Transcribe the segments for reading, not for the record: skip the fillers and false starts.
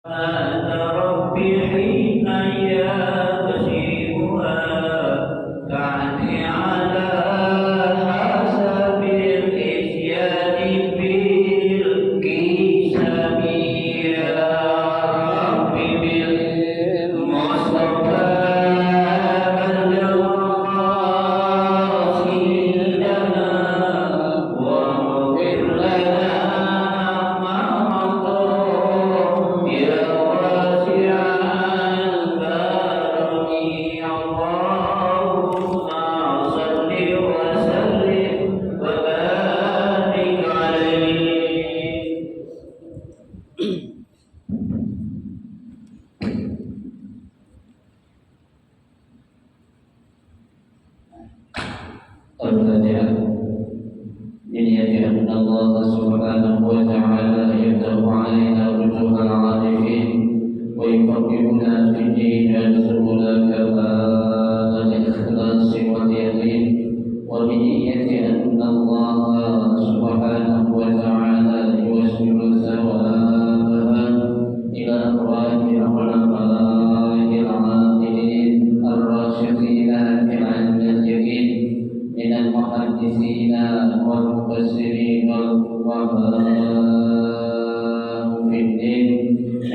أنت ربي حين يغشيها تعني على حسب الإسيان في القسم يا ربي بالمصطفى بلغ قصيدنا واغفر لنا ما مضى يا واسع الكرم اللهم صل وسلم وبارك عليه. الفاتحة بنية أن الله سبحانه وتعالى يفتح علينا وجوه العارفين ويفقهنا في الدين ويرزقنا كمال الإخلاص واليقين وبنية أن الله سبحانه وتعالى يوصل ثوابها إلى أرواح العلماء العاملين الراشدين في العلم اليقين من المحدثين والمفسرين والفقهاء في الدين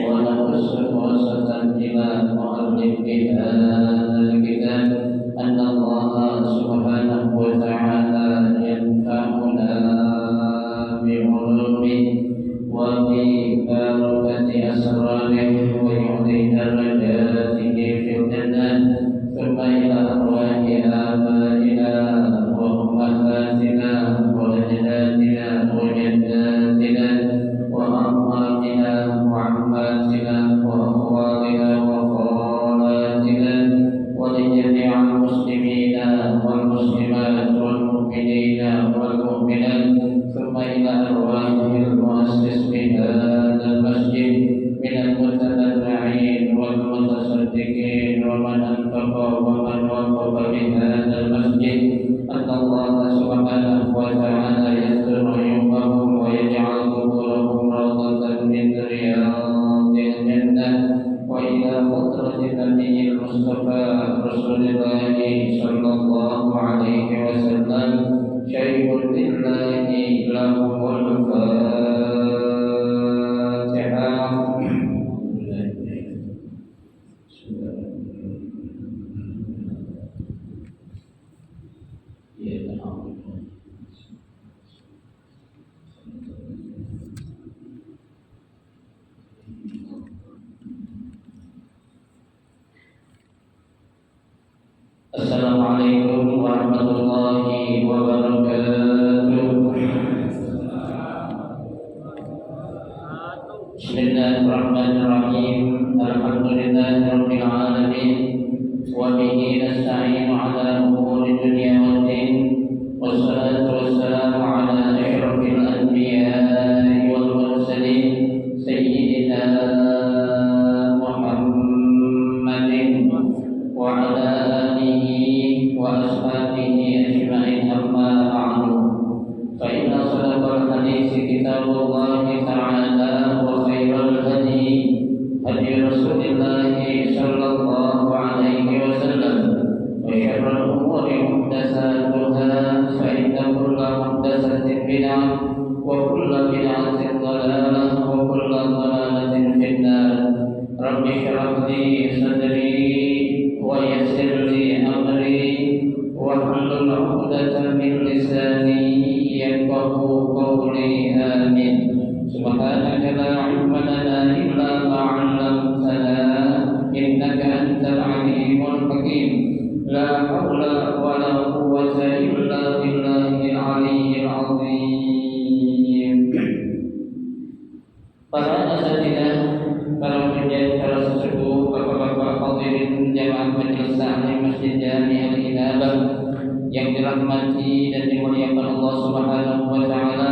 ونخص خاصة إلى مؤلف هذا الكتاب أن الله سبحانه وتعالى ينفعنا بعلومه وببركة أسراره ويعطي درجاته في الجنة ثم إلى أرواح آبائنا وأمهاتنا وأجدادنا وجداتنا وأمهاتنا وعماتنا وأخوالنا وخالاتنا ولجميع المسلمين والمسلمات والمؤمنين والمؤمنات ثم إلى أرواح المؤسس بهذا المسجد من المتبرعين والمتصدقين ومن أنفق ومن وقف بهذا المسجد أن الله سبحانه وتعالى يستر عيوبهم ويجعل قبورهم روضة من رياض الجنة وإلى حضرة النبي المصطفى رسول الله صلى الله عليه وسلم شيء لله لهم الفاتحة. Assalamualaikum warahmatullahi wabarakatuh. Bismillahirrahmanirrahim. Alhamdulillahirabbil alamin wa bihi nasta'inu ala umuri dunya waddin. Wassalatu wassalamu ala asyrafil anbiya'i wal mursalin sayyidina Muhammadin wa ala وأصحابه أجمعين أما بعد فإن صدق الحديث كتاب الله تعالى وخير الهدي هدي رسول الله صلى الله عليه وسلم وشر الأمور محدثاتها فإن كل محدثة بدعة وكل بدعة ضلالة وكل ضلالة في النار. رب اشرح لي صدري ويسر لي أمري واحلل عقدة من لساني يفقهوا قولي آمين. سبحانك لا علم لنا إلا ما علمتنا إنك أنت العليم الحكيم. لا حول ولا قوة إلا بالله العلي العظيم. Para asatidzah, para penjaga, para sesepuh, bapak-bapak hadirin jamaah majelis taklim Masjid Jami Al-Inabah yang dirahmati dan dimuliakan Allah Subhanahu wa taala.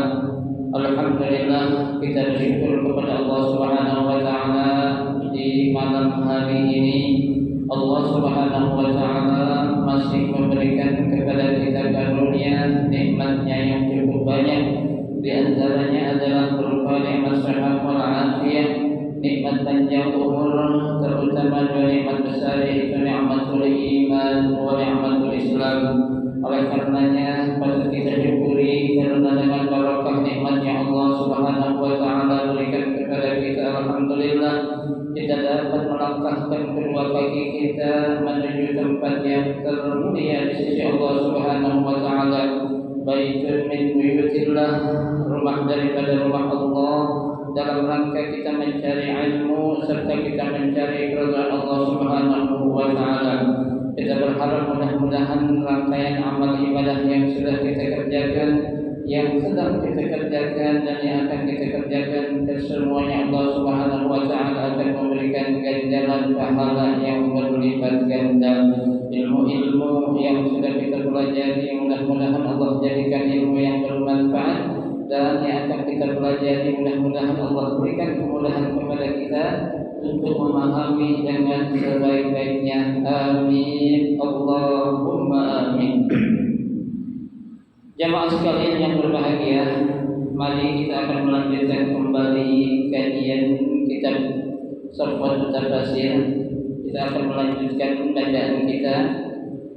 Alhamdulillah, kita bersyukur kepada Allah Subhanahu wa taala di malam hari ini. Allah Subhanahu wa taala masih memberikan kepada kita karunia nikmat-Nya yang cukup banyak. Di antaranya adalah berupa nikmat sehat wal afiyah, nikmat nikmat panjang umur, terutama dua nikmat besar yaitu nikmatul iman wa nikmatul Islam. Oleh karenanya patut kita syukuri karena dengan barakah nikmat yang Allah Subhanahu wa taala berikan kepada kita, alhamdulillah kita dapat melangkahkan kedua kaki kita menuju tempat yang termulia di sisi Allah Subhanahu wa taala. Baitun min buyutillah, rumah daripada rumah Allah, dalam rangka kita mencari ilmu serta kita mencari keridhaan Allah Subhanahu wa taala. Kita berharap mudah-mudahan rangkaian amal ibadah yang sudah kita kerjakan, yang sedang kita kerjakan dan yang akan kita kerjakan, kesemuanya Allah Subhanahu wa taala akan memberikan ganjaran pahala yang berlipat ganda. Ilmu-ilmu yang sudah kita pelajari mudah-mudahan Allah jadikan ilmu yang bermanfaat, dan yang akan kita pelajari mudah-mudahan Allah berikan kemudahan kepada kita untuk memahami dengan sebaik-baiknya. Amin, Allahumma amin. Jamaah sekalian yang berbahagia, mari kita akan melanjutkan kembali kajian kitab Sharhut Tafsir. Kita akan melanjutkan bacaan kita,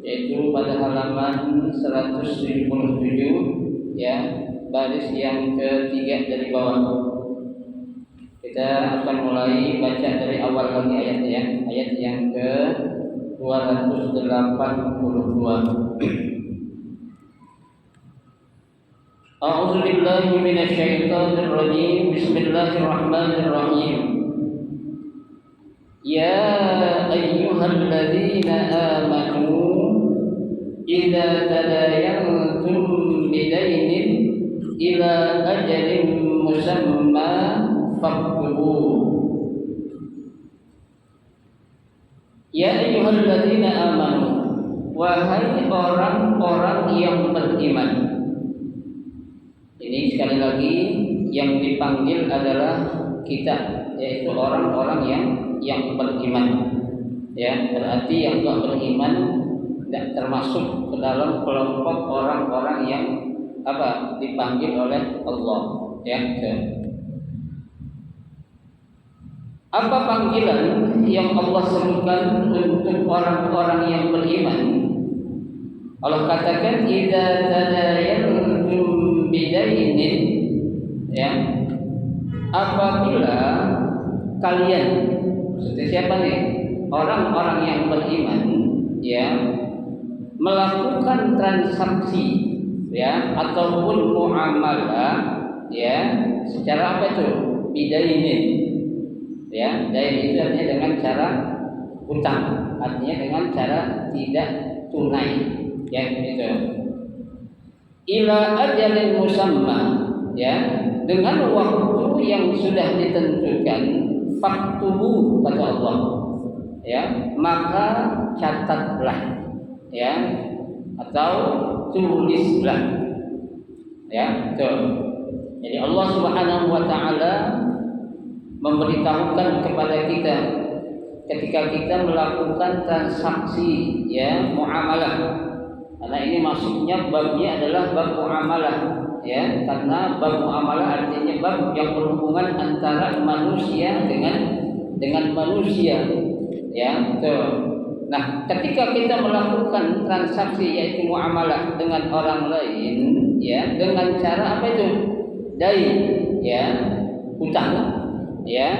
yaitu pada halaman 177 ya, baris yang ketiga dari bawah. Kita akan mulai baca dari awal lagi ayatnya, ayat yang ke 282. A'udzu billahi minasyaitonir rajim. Bismillahirrahmanirrahim. Ya ayyuhalladzina amanu idza tadayantum bidainin ila ajalin musamma faktubu. Ya ayyuhalladzina amanu, wahai orang-orang yang beriman. Ini sekali lagi yang dipanggil adalah kita, yaitu orang-orang yang beriman. Ya, berarti yang tidak beriman tidak termasuk ke dalam kelompok orang-orang yang dipanggil oleh Allah. Ya. Apa panggilan yang Allah sebutkan untuk orang-orang yang beriman? Allah katakan idza tadayantum bidainin, ya, apabila kalian, maksudnya siapa nih? Orang-orang yang beriman, ya, melakukan transaksi, ya, ataupun muamalah, ya, secara apa itu? Bidainin, ya, dain itu artinya dengan cara utang, artinya dengan cara tidak tunai, ya, gitu. Ila ajalin musamma, ya, dengan waktu yang sudah ditentukan, faktubu kata Allah, ya, maka catatlah, ya, atau tulislah, ya, betul. Jadi Allah Subhanahu wa taala memberitahukan kepada kita ketika kita melakukan transaksi, ya, muamalah. Karena ini maksudnya babnya adalah bab muamalah, ya, karena bab muamalah artinya bab yang berhubungan antara manusia dengan manusia, ya, betul. Nah, ketika kita melakukan transaksi yaitu muamalah dengan orang lain, ya, dengan cara apa itu? Dain, ya, utang, ya,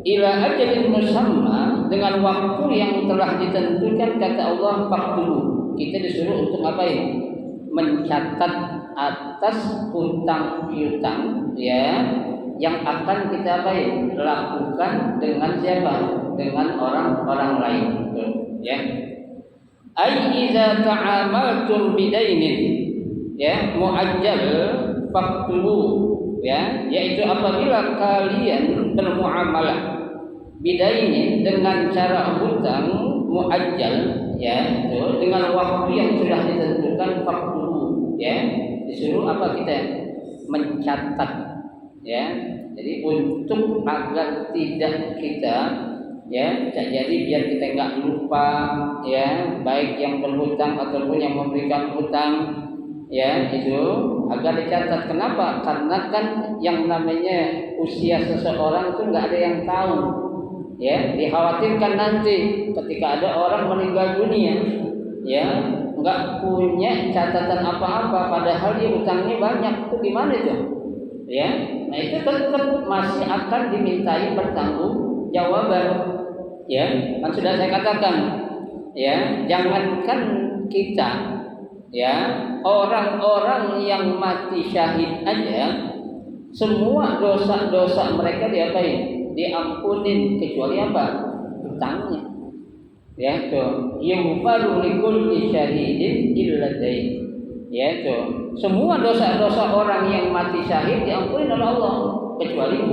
ila ajalin musamma, dengan waktu yang telah ditentukan kata Allah faktubu. Kita disuruh untuk apa ini? Mencatat atas hutang piutang, ya, yang akan kita lakukan dengan siapa? Dengan orang-orang lain, ya. Ai idza ta'amaltum bidainin, ya, muajjal faktubu, ya, yaitu apabila kalian bermuamalah bidainin dengan cara hutang muajjal, ya, itu dengan waktu yang sudah ditentukan faktubu, ya, disuruh apa kita? Mencatat, ya. Jadi untuk agar tidak kita, ya, jadi biar kita nggak lupa, ya, baik yang berhutang ataupun yang memberikan hutang, ya, itu agar dicatat. Kenapa? Karena kan yang namanya usia seseorang itu nggak ada yang tahu, Ya, dikhawatirkan nanti ketika ada orang meninggal dunia, ya, enggak punya catatan apa-apa, padahal dia utangnya banyak, itu gimana itu? Ya, nah itu tetap masih akan dimintai pertanggungjawaban. Ya, kan sudah saya katakan, ya, jangankan kita, ya, orang-orang yang mati syahid aja, semua dosa-dosa mereka diapain? Diampunin kecuali apa? Utangnya. Ya, tuh. Yughfaru likulli syahidin illa dain. Ya, tuh. Semua dosa-dosa orang yang mati syahid diampunin oleh Allah kecuali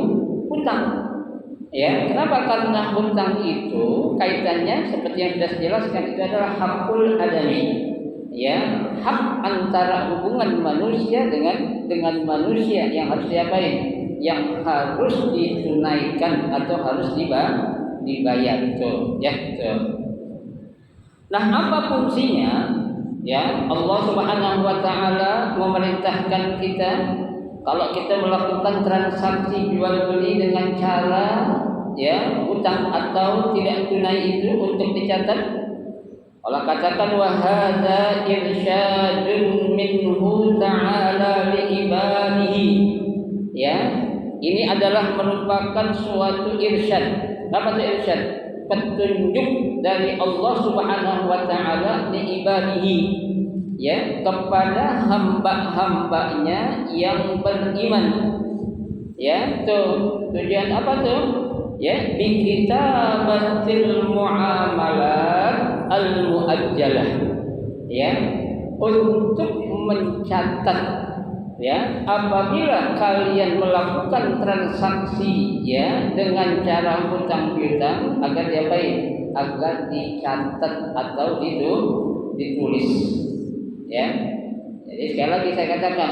hutang. Ya, kenapa? Karena hutang itu kaitannya seperti yang sudah dijelaskan, itu adalah hakul adami. Ya, hak antara hubungan manusia dengan manusia yang harus diapain? Yang harus ditunaikan atau harus dibayar, tuh, ya, tuh. Nah, apa fungsinya? Ya, Allah Subhanahu wa taala memerintahkan kita kalau kita melakukan transaksi jual beli dengan cara, ya, hutang atau tidak tunai itu untuk dicatat. Allah katakan wa hadza irsyadun minhu ta'ala li ibadihi. Ya, ini adalah merupakan suatu irsyad. Apa itu irsyad? Petunjuk dari Allah Subhanahu wa taala li ibadihi, ya, kepada hamba-hambanya yang beriman. Ya, tuh tujuan apa tuh? Ya, bi kitabatil muamalat al-muajjalah. Ya, untuk mencatat, ya, apabila kalian melakukan transaksi, ya, dengan cara hutang piutang, agar diapain? Agar dicatat atau ditulis. Ya, jadi sekali lagi saya katakan,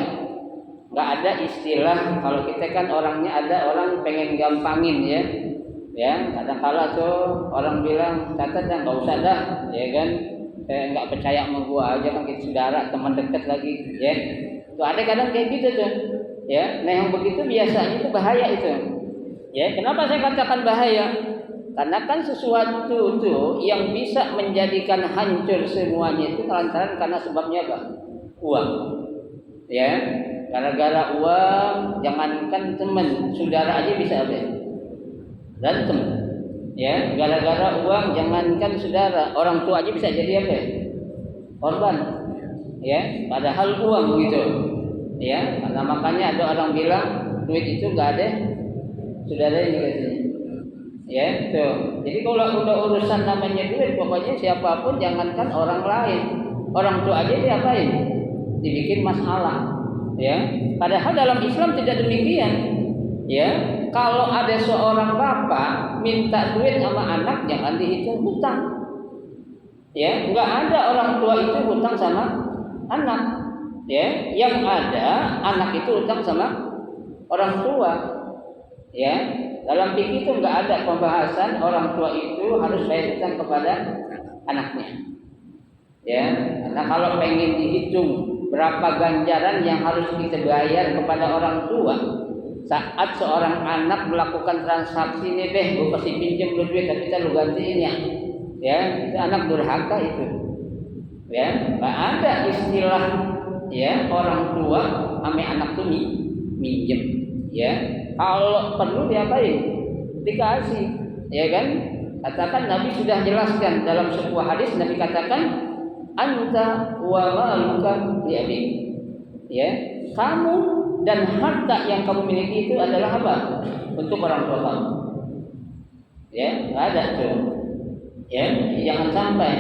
nggak ada istilah kalau kita kan orangnya ada orang pengen gampangin, ya. Ya, kadang-kala tuh orang bilang catat ya nggak usah dah, ya kan? Nggak percaya sama gua aja, kan kita saudara, teman dekat lagi, ya. Tuh ada kadang kayak gitu tuh, ya. Nah yang begitu biasanya itu bahaya itu, ya. Kenapa saya katakan bahaya? Karena kan sesuatu tuh yang bisa menjadikan hancur semuanya itu lantaran karena sebabnya apa? Uang, ya. Gara-gara uang, jangankan teman, saudara aja bisa apa? Berantem, ya. Gara-gara uang, jangankan saudara, orang tua aja bisa jadi apa? Korban. Ya, padahal uang gitu, ya. Karena makanya ada orang bilang duit itu nggak ada saudaranya katanya, ya, tuh. Jadi kalau udah urusan namanya duit, pokoknya siapapun, jangankan orang lain, orang tua aja diapain? Dibikin masalah, ya. Padahal dalam Islam tidak demikian, ya. Kalau ada seorang bapak minta duit sama anak, jangan dihitung hutang, ya. Nggak ada orang tua itu hutang sama anak, ya. Yang ada anak itu hutang sama orang tua, ya. Dalam fikih itu nggak ada pembahasan orang tua itu harus bayar hutang kepada anaknya, ya. Karena kalau pengen dihitung berapa ganjaran yang harus kita bayar kepada orang tua saat seorang anak melakukan transaksi, nih deh, gue kasih pinjam lu duit tapi lu gantiin ya, itu anak durhaka itu, ya. Nggak ada istilah, ya, orang tua ame anak tuh minjem, ya. Kalau perlu diapain? Dikasih, ya kan? Katakan Nabi sudah jelaskan dalam sebuah hadis, Nabi katakan anta wa maluka li abik, ya. Kamu dan harta yang kamu miliki itu adalah apa? Untuk orang tua kamu, ya. Nggak ada tuh, ya. Jangan sampai,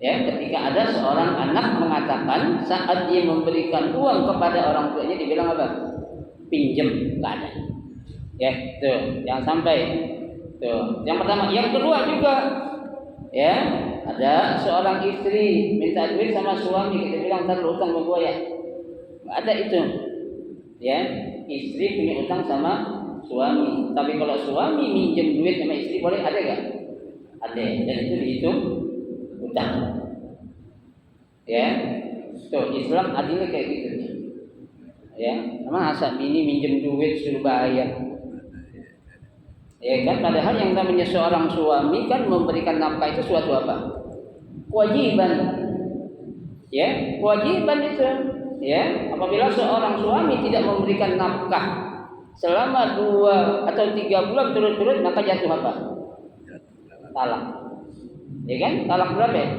ya, ketika ada seorang anak mengatakan saat dia memberikan uang kepada orang tuanya dibilang apa? Pinjem, nggak ada, ya. Tuh, jangan sampai. Tuh, yang pertama. Yang kedua juga, ya, ada seorang istri minta duit sama suami, kita bilang ntar lu utang sama gua, ya. Nggak ada itu, ya. Istri punya utang sama suami, tapi kalau suami minjem duit sama istri boleh, ada nggak? Ada, dan itu dihitung utang, ya. Tuh, Islam adilnya kayak gitu, ya. Emang asal bini minjem duit suruh bayar, Ya kan, padahal yang namanya seorang suami kan memberikan nafkah itu suatu apa? Kewajiban. Ya, kewajiban itu. Ya, apabila seorang suami tidak memberikan nafkah selama 2 atau 3 bulan turut-turut, maka jatuh apa? Talak. Ya kan? Talak berapa? Ya?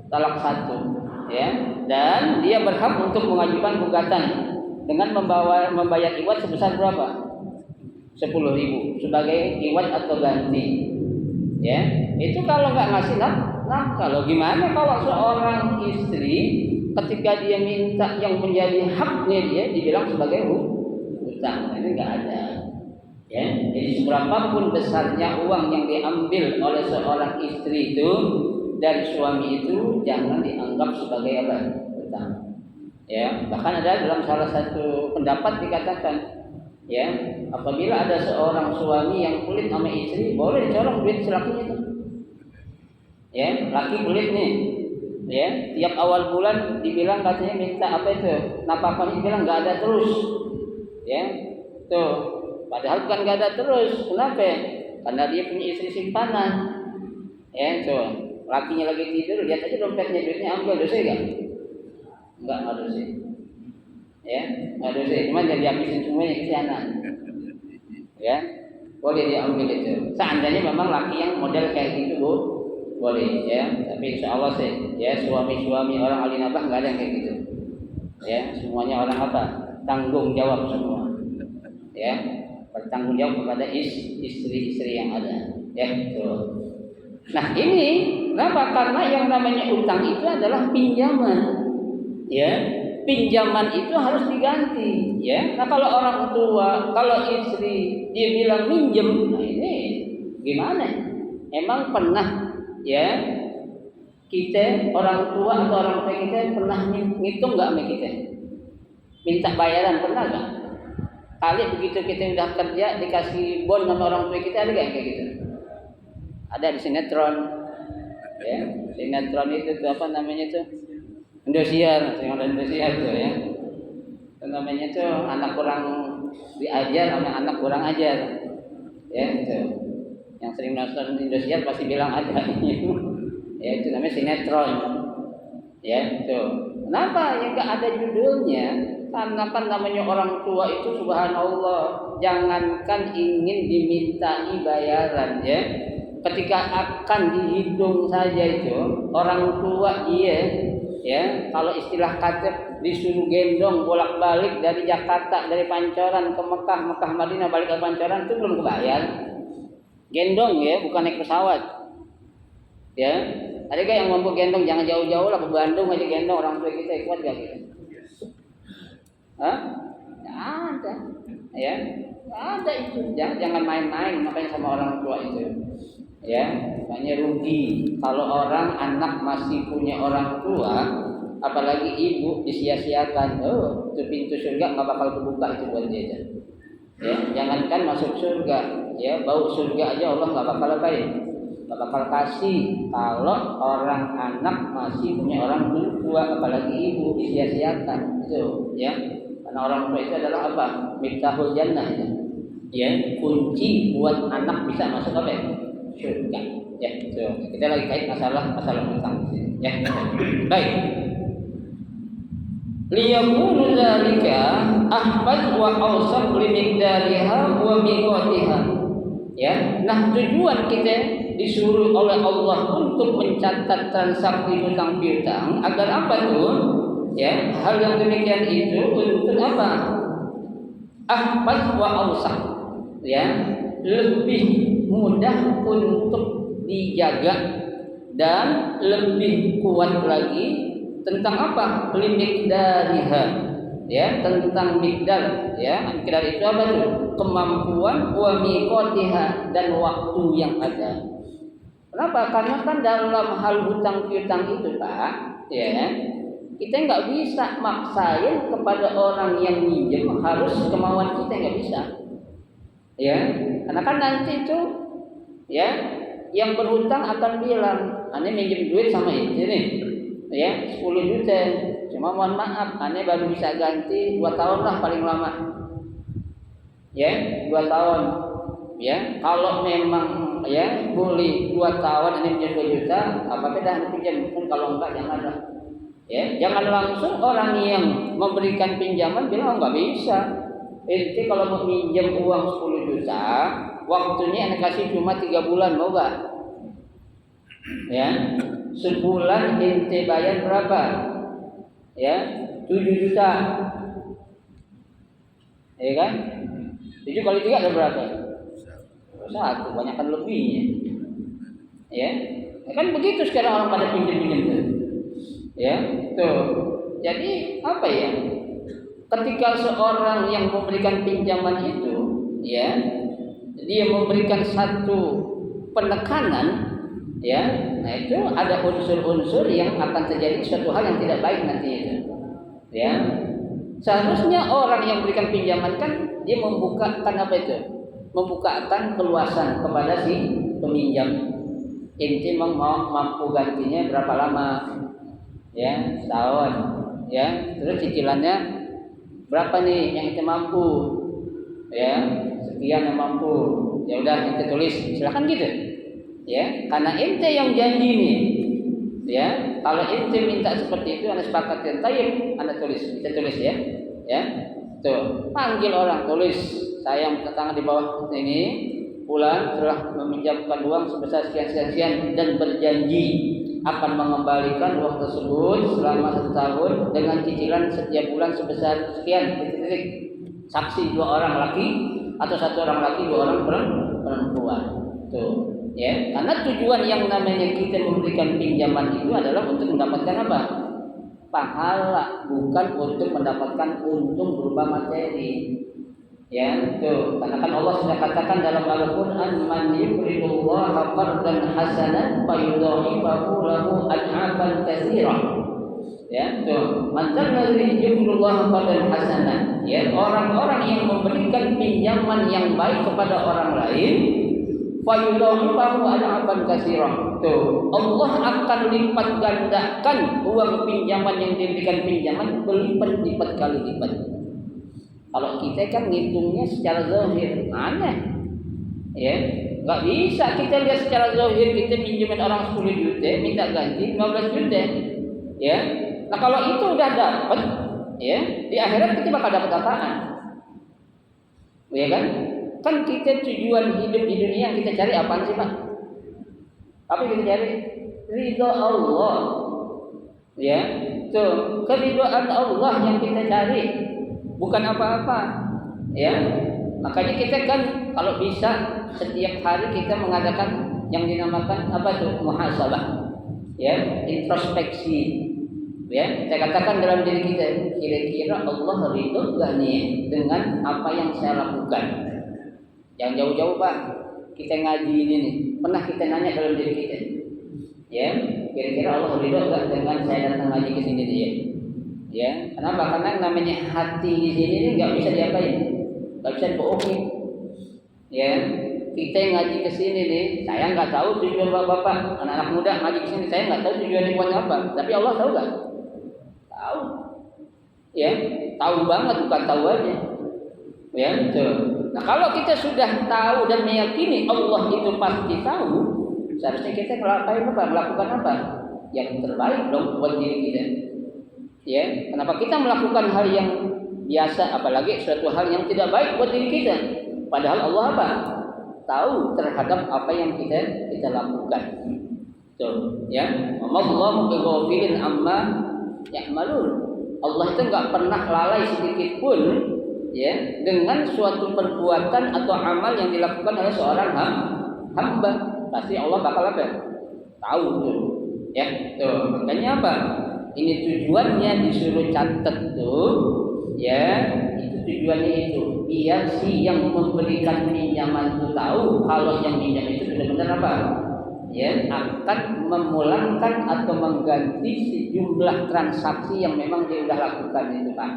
Talak 1. Ya, dan dia berhak untuk mengajukan gugatan dengan membayar iwat sebesar berapa? 10.000 sebagai iwat atau ganti. Ya, itu kalau nggak ngasih kalau gimana kalau seorang istri ketika dia minta yang menjadi haknya dia dibilang sebagai hutang? Ini nggak ada. Ya, jadi seberapapun besarnya uang yang diambil oleh seorang istri itu dari suami itu jangan dianggap sebagai apa? Hutang. Ya, bahkan ada dalam salah satu pendapat dikatakan, ya, apabila ada seorang suami yang pelit sama istri, boleh dicolong duit selakinya itu. Ya, laki pelit nih. Ya, tiap awal bulan dibilang katanya minta apa itu? Nafkahnya dibilang nggak ada terus. Ya, tuh. Padahal bukan nggak ada terus. Kenapa? Karena dia punya istri simpanan. Ya, tuh. Lakinya lagi tidur, lihat aja dompetnya, duitnya ambil, dosa enggak? Enggak dosa. Ya, nggak dosa. Cuma jadi habisin semuanya kesianan. Ya, boleh diambil itu. Seandainya memang laki yang model kayak gitu, Bu, boleh ya. Tapi insya Allah sih, ya suami-suami orang ahli nafkah nggak ada yang kayak gitu. Ya, semuanya orang apa? Tanggung jawab semua. Ya, bertanggung jawab kepada istri-istri yang ada. Ya, tuh. Nah ini kenapa? Karena yang namanya utang itu adalah pinjaman. Ya, pinjaman itu harus diganti. Ya, nah kalau orang tua, kalau istri dia bilang minjem, nah ini gimana? Emang pernah ya kita orang tua atau orang tua kita pernah ngitung nggak sama kita? Minta bayaran pernah nggak? Kali begitu kita udah kerja dikasih bon sama orang tua kita, ada nggak kayak gitu? Ada di sinetron. Ya, sinetron itu tuh apa namanya tuh? Indosiar, yang ada Indosiar tuh ya. Itu namanya tuh anak kurang diajar sama anak kurang ajar. Ya, itu. Yang sering nonton Indosiar pasti bilang ada. Ya, itu namanya sinetron. Ya, itu. Kenapa yang enggak ada judulnya? Karena kan namanya orang tua itu subhanallah, jangankan ingin dimintai bayaran ya. Ketika akan dihitung saja itu orang tua ya kalau istilah kata disuruh gendong bolak-balik dari Jakarta, dari Pancoran ke Mekah, Mekah Madinah balik ke Pancoran itu belum kebayar. Gendong ya, bukan naik pesawat. Ya, ada gak yang mampu gendong? Jangan jauh-jauh lah, ke Bandung aja gendong orang tua kita, kuat gak kita? Hah? Ada. Ya, ada itu. Jangan main-main makanya sama orang tua itu. Ya, makanya rugi kalau orang anak masih punya orang tua, apalagi ibu disia-siakan. Oh, itu pintu surga nggak bakal kebuka itu buat dia. Ya, jangankan masuk surga, ya bau surga aja Allah nggak bakal nggak bakal kasih kalau orang anak masih punya orang tua, apalagi ibu disia-siakan. Itu, ya, karena orang tua itu adalah apa? Miftahul jannah. Ya, kunci buat anak bisa masuk apa? Surga. Ya, so, kita lagi kait masalah hutang di sini. Ya. Baik. Liyakunu dzalika ahfaz wa awsaq li miqdariha wa miqatiha. Ya, nah tujuan kita disuruh oleh Allah untuk mencatat transaksi hutang piutang agar apa tuh? Ya, hal yang demikian itu untuk apa? Ahfaz wa awsaq. Ya, lebih mudah untuk dijaga dan lebih kuat lagi tentang apa? Limikdariha. Ya, tentang mikdar. Ya, mikdar itu apa tuh? Kemampuan wa miqatiha dan waktu yang ada. Kenapa? Karena kan dalam hal hutang piutang itu, Pak, ya, kita nggak bisa maksain kepada orang yang minjem harus kemauan kita, nggak bisa. Ya, karena kan nanti itu ya yang berhutang akan bilang, "Ane minjem duit sama ini nih, ya 10 juta, cuma mohon maaf, ane baru bisa ganti 2 tahun lah paling lama, ya 2 tahun. Ya, kalau memang ya boleh 2 tahun ini pinjam 2 juta, apa beda pinjam? Kan kalau enggak jangan ada. Ya, jangan langsung orang yang memberikan pinjaman bilang nggak bisa. Ente kalau mau pinjam uang 10 juta, waktunya anda kasih cuma 3 bulan, mau nggak? Ya, sebulan ente bayar berapa? Ya, 7 juta. Ya kan? 7 kali 3 ada berapa? 1, banyakkan lebihnya. Ya, kan begitu sekarang orang pada pinjam-pinjam tuh. Ya, tuh. Jadi apa ya? Ketika seorang yang memberikan pinjaman itu, ya, dia memberikan satu penekanan, ya, nah itu ada unsur-unsur yang akan terjadi suatu hal yang tidak baik nanti itu. Ya, seharusnya orang yang memberikan pinjaman kan dia membukakan apa itu? Membukakan keluasan kepada si peminjam. Inti mau mampu gantinya berapa lama? Ya, setahun. Ya, terus cicilannya berapa nih yang kita mampu? Ya, sekian yang mampu. Ya udah kita tulis, silakan gitu. Ya, karena ente yang janji nih. Ya, kalau ente minta seperti itu, anda sepakat yang tayyib, anda tulis, kita tulis ya. Ya, tuh panggil orang tulis. Saya minta tangan di bawah ini, pulang telah meminjamkan uang sebesar sekian dan berjanji akan mengembalikan uang tersebut selama 1 tahun dengan cicilan setiap bulan sebesar sekian. Saksi 2 orang laki atau 1 orang laki 2 orang perempuan. Tuh, ya. Karena tujuan yang namanya kita memberikan pinjaman itu adalah untuk mendapatkan apa? Pahala, bukan untuk mendapatkan untung berupa materi. Ya, itu. Karena kan Allah sudah katakan dalam Al-Qur'an, "Man yuqridullaha qardan hasanan fayudha'ifahu lahu ad'afan katsira." Ya, itu. Man dzalladzi yuqridullaha qardan hasanan. Ya, orang-orang yang memberikan pinjaman yang baik kepada orang lain, fayudha'ifahu ad'afan katsira. Tuh, Allah akan lipat gandakan uang pinjaman yang diberikan pinjaman berlipat-lipat kali lipat. Kalau kita kan ngitungnya secara zahir, aneh, ya, nggak bisa kita lihat secara zahir kita pinjamin orang 10 juta, minta ganti 15 juta, ya. Nah kalau itu udah dapat, ya, di akhirat kita bakal dapat apaan? Ya kan? Kan kita tujuan hidup di dunia yang kita cari apaan sih Pak? Apa yang kita cari? Ridho Allah, ya. Tuh, keridhaan Allah yang kita cari. Bukan apa-apa, ya. Makanya kita kan kalau bisa setiap hari kita mengadakan yang dinamakan apa tuh muhasabah, ya, introspeksi, ya. Kita katakan dalam diri kita, kira-kira Allah ridho gak nih dengan apa yang saya lakukan? Yang jauh-jauh Pak, kita ngaji ini nih, pernah kita nanya dalam diri kita, ya, kira-kira Allah ridho gak dengan saya datang ngaji ke sini nih, ya? Ya, kenapa? Karena namanya hati di sini ini nggak bisa diapain, nggak bisa dibohongin. Ya, kita yang ngaji ke sini nih, saya nggak tahu tujuan bapak-bapak, anak-anak muda ngaji ke sini, saya nggak tahu tujuannya buat apa. Tapi Allah tahu nggak? Tahu. Ya, tahu banget, bukan tahu aja. Ya, betul. Nah, kalau kita sudah tahu dan meyakini Allah itu pasti tahu, seharusnya kita melakukan apa? Yang terbaik dong buat diri kita. Ya, kenapa kita melakukan hal yang biasa, apalagi suatu hal yang tidak baik buat diri kita? Padahal Allah apa? Tahu terhadap apa yang kita lakukan. Tuh, ya. Allahu bighafilin amma ya'malun. Allah itu enggak pernah lalai sedikit pun, ya, dengan suatu perbuatan atau amal yang dilakukan oleh seorang hamba. Pasti Allah bakal apa? Tahu tuh. Ya, tuh. Makanya apa? Ini tujuannya disuruh catat tuh, ya, itu tujuannya itu biar si yang memberikan pinjaman itu tahu kalau yang pinjam itu benar-benar apa, ya, akan memulangkan atau mengganti sejumlah transaksi yang memang dia sudah lakukan itu Pak.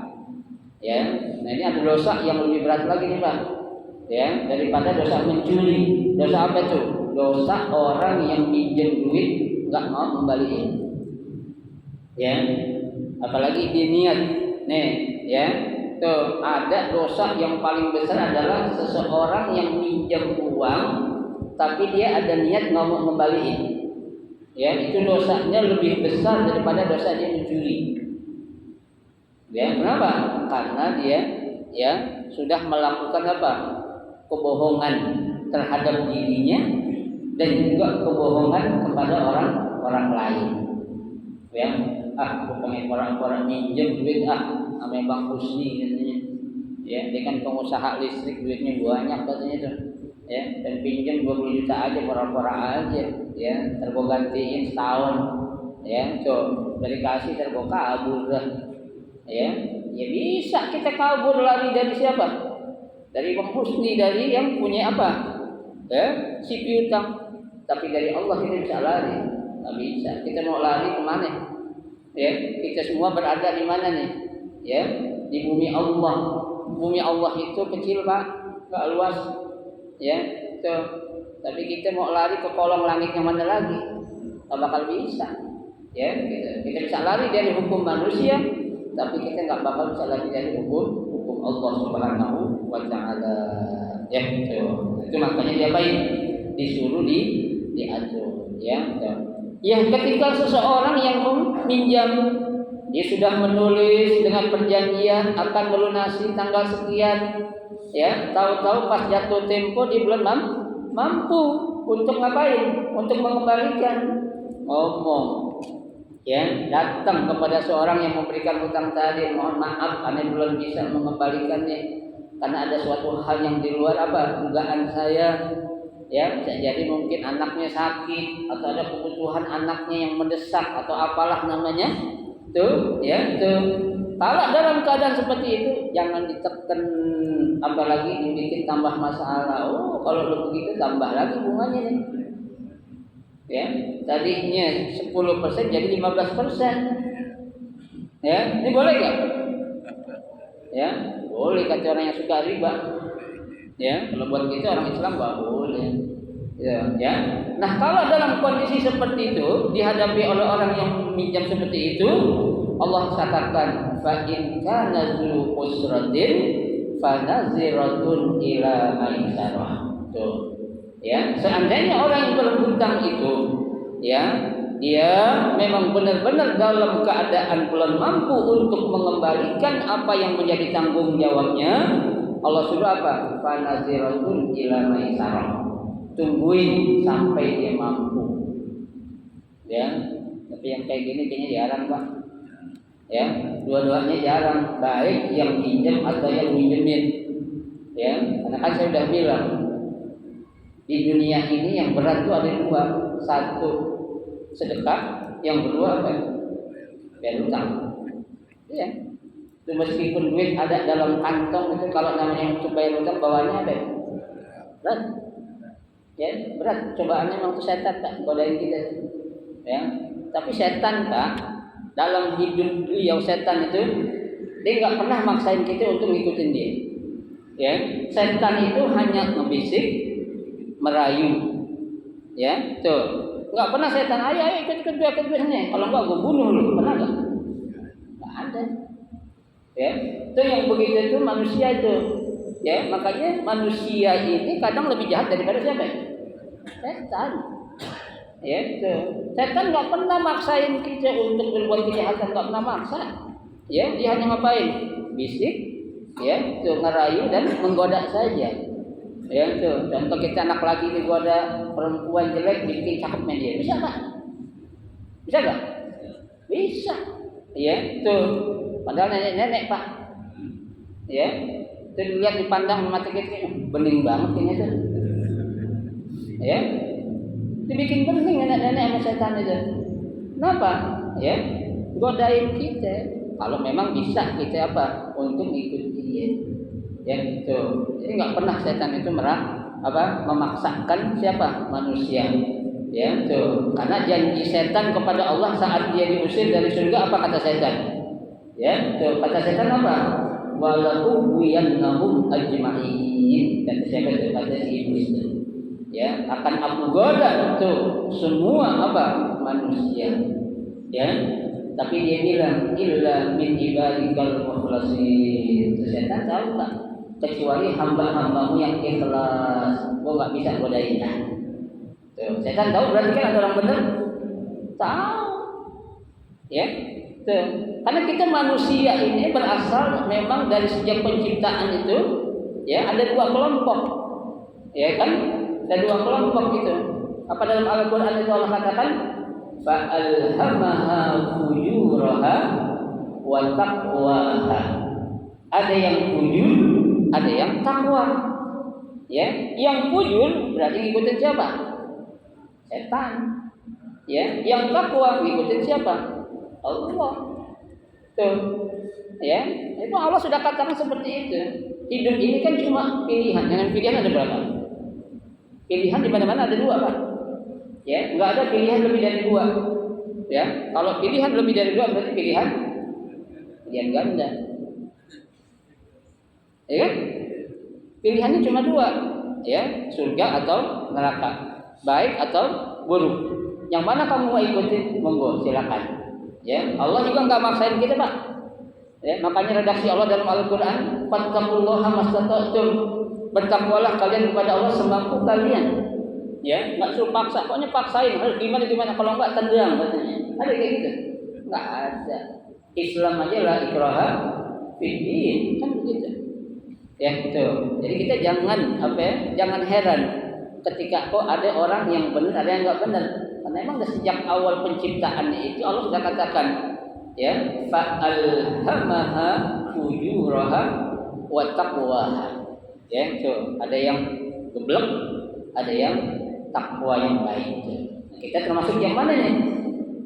Ya, nah ini ada dosa yang lebih berat lagi nih Pak, ya, daripada dosa mencuri. Dosa apa tuh? Dosa orang yang pinjam duit nggak mau kembaliin. Ya, apalagi dia niat, nih, ya, tuh ada dosa yang paling besar adalah seseorang yang minjam uang tapi dia ada niat mau ngembaliin. Ya, itu dosanya lebih besar daripada dosa dia mencuri. Ya, kenapa? Karena dia ya sudah melakukan apa? Kebohongan terhadap dirinya dan juga kebohongan kepada orang lain. Ya, pokoknya orang-orang minjem duit sama Bang Husni katanya. Ya, dia kan pengusaha listrik, duitnya banyak katanya tuh. Ya, dan pinjam 20 juta aja pura-pura aja. Ya, tergo gantiin setahun. Ya, dari kasih tergo kabur dah. Ya bisa kita kabur lari dari siapa? Dari Bang Husni, dari yang punya apa? Ya, si piutang. Tapi dari Allah kita bisa lari. Nggak bisa. Kita mau lari kemana? Ya, kita semua berada di mana nih? Ya, di bumi Allah. Bumi Allah itu kecil Pak, nggak luas. Ya, tapi kita mau lari ke kolong langit yang mana lagi? Nggak bakal bisa. Ya, kita bisa lari dari hukum manusia, tapi kita nggak bakal bisa lari dari hukum Allah Subhanahu wa Ta'ala. Ya, itu makanya diapain? Disuruh diatur. Ya, ketika seseorang yang meminjam, dia sudah menulis dengan perjanjian akan melunasi tanggal sekian. Ya, tahu-tahu pas jatuh tempo dia belum mampu untuk ngapain? Untuk mengembalikan. Ngomong, ya, datang kepada seorang yang memberikan hutang tadi, mohon maaf, aneh belum bisa mengembalikannya karena ada suatu hal yang di luar dugaan saya. Ya, bisa jadi mungkin anaknya sakit atau ada kebutuhan anaknya yang mendesak atau apalah namanya. Kalau dalam keadaan seperti itu jangan ditekan, apalagi dibikin tambah masalah. Kalau lu begitu tambah lagi bunganya nih. Ya, tadinya 10% jadi 15%. Ya, ini boleh enggak? Ya, boleh kata orang yang suka riba. Ya, kalau buat kita orang Islam enggak boleh. Ya. Nah, kalau dalam kondisi seperti itu dihadapi oleh orang yang minjam seperti itu, Allah katakan fa in kana zu usratin fa naziratun ila maisarah. Tuh. Ya, seandainya orang yang berhutang itu ya, dia memang benar-benar dalam keadaan belum mampu untuk mengembalikan apa yang menjadi tanggung jawabnya, Allah suruh apa? Fa naziratun ila maisarah. Tungguin sampai dia mampu. Ya, tapi yang kayak gini kayaknya jarang, Pak. Ya, dua-duanya jarang, baik yang pinjam atau yang minjemin. Ya, karena kan saya sudah bilang di dunia ini yang berat itu ada dua, satu sedekah, yang kedua apa? Bayar hutang. Ya, itu meskipun duit ada dalam kantong itu kalau namanya untuk bayar hutang bawaannya ada. Berat. Ya, berat. Cobaannya memang itu setan tak godain kita. Ya, tapi setan Pak, dalam hidup beliau setan itu dia nggak pernah maksain kita untuk ngikutin dia. Ya, setan itu hanya ngebisik, merayu. Ya, tuh. Nggak pernah setan ayo ikut sini. Kalau nggak gue bunuh lu, pernah nggak? Nggak ada. Ya, itu yang begitu itu manusia itu. Ya, makanya manusia ini kadang lebih jahat daripada siapa? Setan. Ya, itu. Setan nggak pernah maksain kita untuk berbuat kejahatan, nggak pernah maksa. Ya, dia hanya ngapain? Bisik, ya, tuh ngerayu dan menggoda saja. Ya, tuh. Contoh kita anak laki digoda perempuan jelek dibikin cakepnya dia, bisa nggak? Bisa nggak? Bisa. Ya, tuh. Padahal nenek-nenek Pak. Ya, itu lihat dipandang mata kita bening banget kayaknya tuh. Ya, dibikin bening nenek-nenek sama setan itu. Kenapa? Ya, godain kita. Kalau memang bisa kita untuk ikuti dia. Ya, itu. Jadi nggak pernah setan itu memaksakan siapa? Manusia. Ya, tuh. Karena janji setan kepada Allah saat dia diusir dari surga apa kata setan? Ya, tuh kata setan apa? Walau wiyannahum ajma'in. Kata siapa itu? Kata si iblis itu. Ya, akan aku goda tuh semua manusia. Ya, Tapi dia bilang illa min ibadikal mukhlasin. Setan tahu tak? Kecuali hamba-hambamu yang ikhlas. Gua nggak bisa godain. Tuh, setan tahu berarti kan ada orang benar? Tahu. Ya. Tuh. Karena kita manusia ini berasal memang dari sejak penciptaan itu, ya ada dua kelompok. Ya kan? Ada dua kelompok itu. Apa dalam Al-Qur'an itu Allah katakan fa'alhamaha fujuraha wa taqwaha. Ada yang fujur, ada yang takwa. Ya, yang fujur berarti ngikutin siapa? Setan. Ya, yang takwa ngikutin siapa? Allah. Tuh. Ya, itu Allah sudah katakan seperti itu. Hidup ini kan cuma pilihan. Dengan pilihan ada berapa? Pilihan di mana-mana ada dua, Pak. Ya, enggak ada pilihan lebih dari dua. Ya, kalau pilihan lebih dari dua berarti pilihan ganda. Ya, pilihannya cuma dua, ya, surga atau neraka, baik atau buruk. Yang mana kamu mau ikuti, monggo silakan. Ya, Allah juga nggak maksain kita, Pak. Ya, makanya redaksi Allah dalam Al-Qur'an, fattaqullaha mastata'tum. Bertakwalah kalian kepada Allah semampu kalian. Ya, nggak suruh paksa, pokoknya paksain harus gimana kalau nggak tendang katanya. Ada kayak gitu? Nggak ada. Islam aja lah ikraha fiddin, kan begitu. Ya itu. Jadi kita jangan heran ketika kok ada orang yang benar, ada yang nggak benar. Karena memang sejak awal penciptaan itu Allah sudah katakan, ya, fa'alhamaha fujuraha wa taqwaha. Ya, itu. Ada yang geblek, ada yang takwa yang baik. Nah, kita termasuk yang mana nih?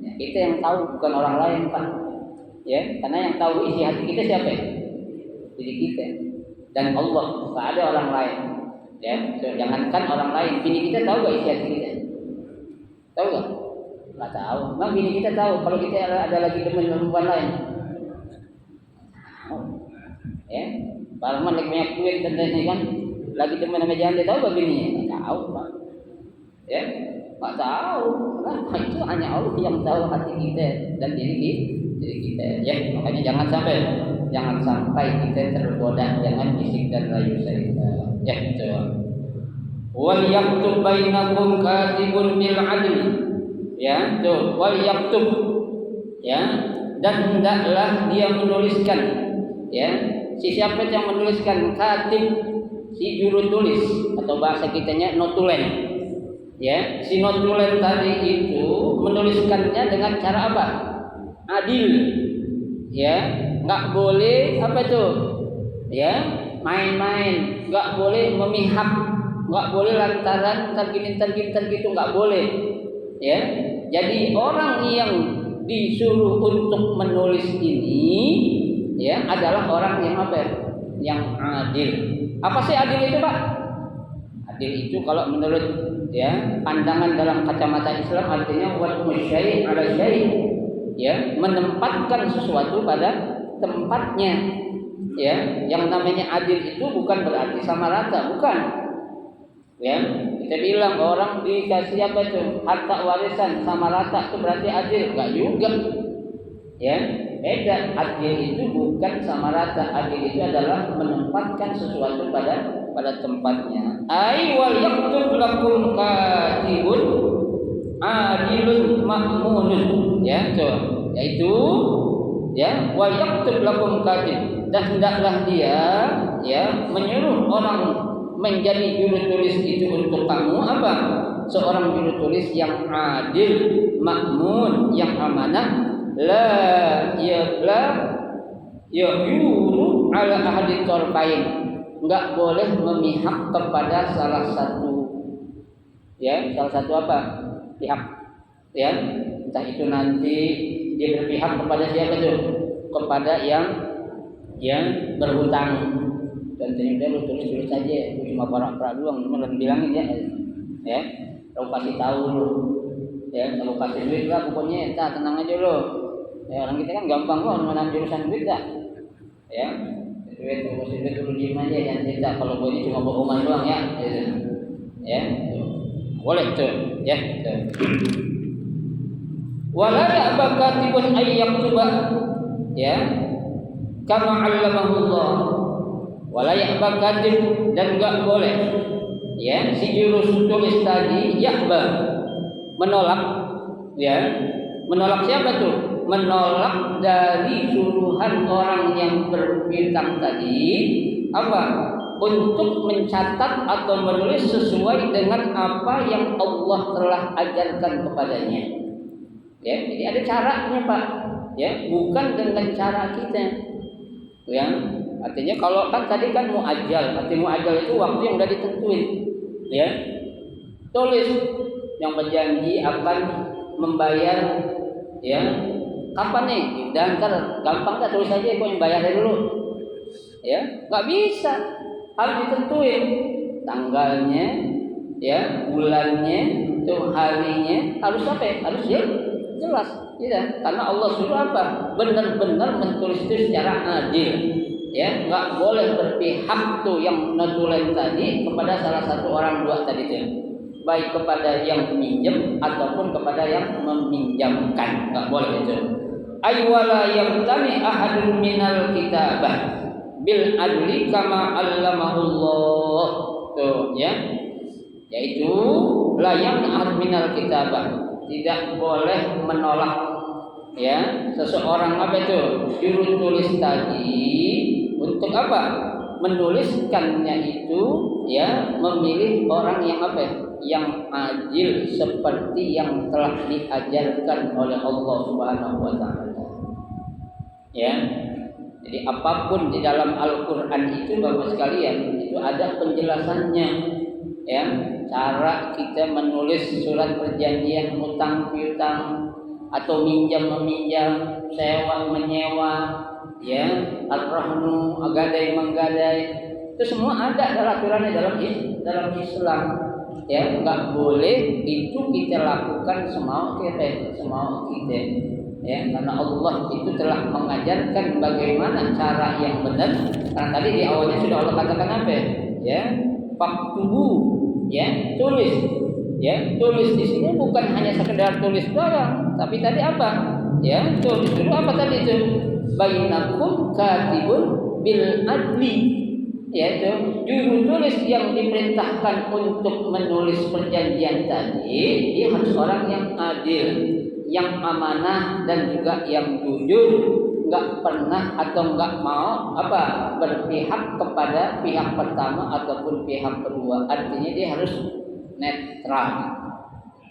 Ya, kita yang tahu, bukan orang lain, Pak. Ya, karena yang tahu isi hati kita siapa? Diri kita. Dan Allah, tak ada orang lain. Ya, jangankan orang lain, bini kita tahu gak isi hati kita? Tahu gak? Nggak tahu. Memang bini kita tahu kalau kita ada lagi demen perempuan lain. Ya, Pak Rahman lagi banyak duit dan lain kan, lagi demen sama janda, tahu gak bininya? Nggak tahu, Pak. Ya, nggak tahu. Nah, itu hanya Allah yang tahu hati kita dan diri kita. Ya, makanya jangan sampai kita tergoda dengan bisik dan rayu syaitan. Ya, itu. Wal yaktub bainakum katibun bil adl. Ya, tuh, wal yaktub. Ya, dan hendaklah dia menuliskan. Ya, si siapa yang menuliskan? Katib, si juru tulis atau bahasa kitanya notulen. Ya, si notulen tadi itu menuliskannya dengan cara apa? Adil. Ya, nggak boleh apa itu? Ya, main-main, nggak boleh memihak, nggak boleh lantaran tergini gitu, nggak boleh. Ya, jadi orang yang disuruh untuk menulis ini, ya, adalah orang yang apa? Yang adil. Apa sih adil itu, Pak? Adil itu kalau menurut, ya, pandangan dalam kacamata Islam artinya wa syai' ala syai'. Ya, menempatkan sesuatu pada tempatnya. Ya, yang namanya adil itu bukan berarti sama rata, bukan. Ya, kita bilang orang dikasih apa itu? Harta warisan sama rata itu berarti adil, enggak juga. Ya, beda. Adil itu bukan sama rata. Adil itu adalah menempatkan sesuatu pada tempatnya. Ai wal yaktub lakum katibun adilun ma'munun. Ya, itu. Yaitu, ya, wal yaktub lakum katib, dan hendaklah dia, ya, menyuruh orang menjadi juru tulis itu untuk kamu apa? Seorang juru tulis yang adil, makmun, yang amanah, la yuru ala ahadi tarfain, enggak boleh memihak kepada salah satu, ya, salah satu apa? Pihak, ya, entah itu nanti dia berpihak kepada siapa tuh? Kepada yang berhutang. Contohnya dia lu tulis saja, cuma perak-perak doang, cuma bilangin ya, lu kasih tahu lu, ya, kalau kasih duit lah pokoknya, tenang aja lu. Ya, orang kita kan gampang kok menahan jurusan duit dah, ya, duit dulu diem aja, jangan cerita kalau gue ini cuma bohongan doang ya, ya, boleh tuh, ya, tuh. Wala ya'ba katibun ay yaktuba, ya, kama 'allamahullah. Wala ya'ba katib, dan enggak boleh, ya, si juru tulis tadi ya'ba, menolak, ya. Menolak siapa tuh? Menolak dari suruhan orang yang berbintang tadi apa? Untuk mencatat atau menulis sesuai dengan apa yang Allah telah ajarkan kepadanya. Ya, jadi ada caranya, Pak. Ya, bukan dengan cara kita. Ya, artinya kalau kan tadi kan muajjal, arti muajjal itu waktu yang udah ditentuin. Ya. Tulis yang berjanji akan membayar, ya, kapan nih? Dan ntar gampang tak tulis aja, kok yang bayar dulu. Ya, nggak bisa, harus ditentuin tanggalnya, ya, bulannya, tuh harinya, harus sampai, harus jelas, ya. Karena Allah suruh apa? Benar-benar menulis itu secara adil, ya, nggak boleh berpihak tuh yang nulis tadi kepada salah satu orang dua tadi tuh. Baik kepada yang meminjam ataupun kepada yang meminjamkan, nggak boleh itu. Aywala yang tani ahadun minal kitabah bil adli kama 'allamahullah, tuh, ya, yaitu layang ahad minal kitabah, tidak boleh menolak, ya, seseorang apa itu juru tulis tadi untuk apa? Menuliskannya itu, ya, memilih orang yang apa? Yang adil seperti yang telah diajarkan oleh Allah Subhanahu wa taala. Ya. Jadi apapun di dalam Al-Qur'an itu Bapak sekalian, itu ada penjelasannya. Ya, cara kita menulis surat perjanjian utang piutang atau minjam meminjam, sewa menyewa, ya, ar-rahnu, agadai menggadai. Itu semua ada aturannya dalam Islam. Ya, nggak boleh itu kita lakukan semau kita, ya, karena Allah itu telah mengajarkan bagaimana cara yang benar. Karena tadi di awalnya sudah Allah katakan apa? Ya, faktubu, ya, tulis, ya, tulis di sini bukan hanya sekedar tulis doang, tapi tadi apa? Ya, tulis dulu apa tadi itu? Bainakum katibun bil adli. Yaitu juru tulis yang diperintahkan untuk menulis perjanjian tadi, dia harus orang yang adil, yang amanah, dan juga yang jujur, nggak pernah atau nggak mau apa berpihak kepada pihak pertama ataupun pihak kedua. Artinya dia harus netral,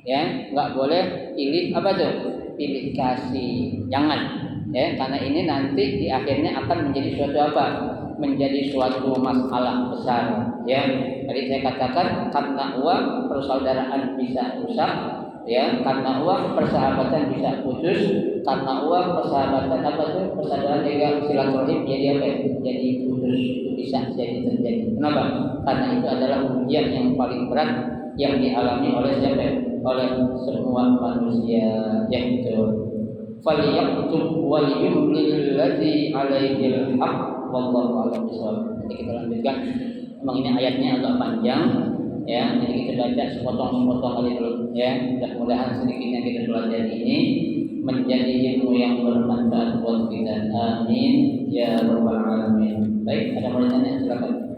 ya, nggak boleh pilih apa tuh, pilih kasih, jangan, ya, karena ini nanti di akhirnya akan menjadi suatu apa? Menjadi suatu masalah besar, ya. Tadi saya katakan karena uang persaudaraan bisa rusak, ya, karena uang persahabatan bisa putus, karena uang persahabatan apa tuh, persaudaraan juga silaturahim jadi apa? Jadi putus, itu bisa jadi terjadi. Kenapa? Karena itu adalah ujian yang paling berat yang dialami oleh siapa? Oleh semua manusia, yaitu falyaktub wal yumlil ladzi 'alaihil haqq. Wallahu a'lam bishawab. Nanti kita lanjutkan. Memang ini ayatnya agak panjang, ya. Jadi kita baca sepotong-sepotong kali dulu, ya. Mudah-mudahan sedikit yang kita pelajari ini menjadi ilmu yang bermanfaat buat kita. Amin ya rabbal alamin. Baik, ada pertanyaan, silakan.